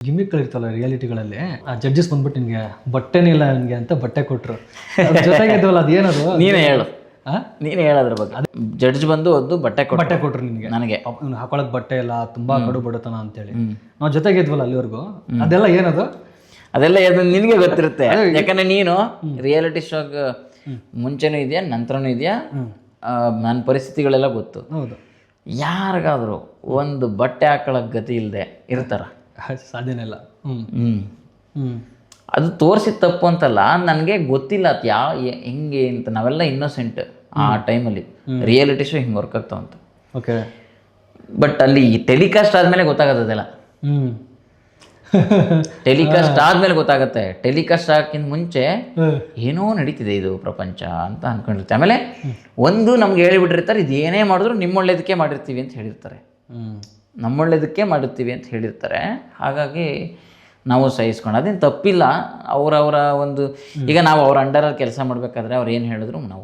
ಗಿಮಿಕ್ಗಳಿರ್ತಲ್ಲ ರಿಯಾಲಿಟಿಗಳಲ್ಲಿ, ಆ ಜಡ್ಜಸ್ ಬಂದ್ಬಿಟ್ಟು ನಿನ್ಗೆ ಬಟ್ಟೆನೇ ಇಲ್ಲ ನಿನ್ಗೆ ಅಂತ ಬಟ್ಟೆ ಕೊಟ್ರು, ಜೊತೆಗೆ ಇದ್ವಲ್ಲ ಅದೇನದು, ನೀನೇ ಹೇಳು, ನೀನೇ ಹೇಳೋದ್ರ ಬಗ್ಗೆ. ಜಡ್ಜ್ ಬಂದು ಒಂದು ಬಟ್ಟೆ ಕೊಟ್ರು ನಿನ್ಗೆ, ನನಗೆ ಹಾಕೊಳಕ್ ಬಟ್ಟೆ ಇಲ್ಲ, ತುಂಬಾ ಕಡು ಬಡತನ ಅಂತೇಳಿ. ನಾವು ಜೊತೆಗೆ ಇದ್ವಲ್ಲ ಅಲ್ಲಿವರೆಗೂ, ಅದೆಲ್ಲ ಏನದು? ಅದೆಲ್ಲ ನಿನಗೆ ಗೊತ್ತಿರುತ್ತೆ, ಯಾಕಂದ್ರೆ ನೀನು ರಿಯಾಲಿಟಿ ಶೋಗ್ ಮುಂಚೆನೂ ಇದೆಯಾ ನಂತರನೂ ಇದೆಯಾ, ನನ್ನ ಪರಿಸ್ಥಿತಿಗಳೆಲ್ಲ ಗೊತ್ತು. ಹೌದು. ಯಾರಿಗಾದ್ರು ಒಂದು ಬಟ್ಟೆ ಹಾಕೊಳಕ್ ಗತಿ ಇಲ್ಲದೆ ಇರ್ತಾರ? ಸಾಧ್ಯನೇ ಇಲ್ಲ. ಅದು ತೋರಿಸಿದ ತಪ್ಪು ಅಂತಲ್ಲ, ನನಗೆ ಗೊತ್ತಿಲ್ಲ ಅದು ಹೆಂಗೆ ಅಂತ. ನಾವೆಲ್ಲ ಇನ್ನೋಸೆಂಟ್ ಆ ಟೈಮಲ್ಲಿ, ರಿಯಾಲಿಟಿ ಶೋ ಹಿಂಗೆ ವರ್ಕ್ ಆಗ್ತಾವಂತ. ಓಕೆ. ಬಟ್ ಅಲ್ಲಿ ಟೆಲಿಕಾಸ್ಟ್ ಆದಮೇಲೆ ಗೊತ್ತಾಗತ್ತದೆಲ್ಲ. ಟೆಲಿಕಾಸ್ಟ್ ಆದ್ಮೇಲೆ ಗೊತ್ತಾಗತ್ತೆ. ಟೆಲಿಕಾಸ್ಟ್ ಆಗಕ್ಕಿಂತ ಮುಂಚೆ ಏನೋ ನಡೀತಿದೆ ಇದು ಪ್ರಪಂಚ ಅಂತ ಅನ್ಕೊಂಡಿರ್ತೀವಿ. ಆಮೇಲೆ ಒಂದು ನಮ್ಗೆ ಹೇಳಿಬಿಟ್ಟಿರ್ತಾರೆ, ಇದು ಏನೇ ಮಾಡಿದ್ರು ನಿಮ್ಮೊಳ್ಳೇದಕ್ಕೆ ಮಾಡಿರ್ತೀವಿ ಅಂತ ಹೇಳಿರ್ತಾರೆ, ನಮ್ಮೊಳ್ಳೇದಕ್ಕೆ ಮಾಡಿರ್ತೀವಿ ಅಂತ ಹೇಳಿರ್ತಾರೆ. ಹಾಗಾಗಿ ನಾವು ಸಹಿಸ್ಕೊಂಡು ಅದೇನು ತಪ್ಪಿಲ್ಲ. ಅವರವರ ಒಂದು, ಈಗ ನಾವು ಅವ್ರ ಅಂಡರಲ್ಲಿ ಕೆಲಸ ಮಾಡಬೇಕಾದ್ರೆ ಅವ್ರು ಏನು ಹೇಳಿದ್ರು ನಾವು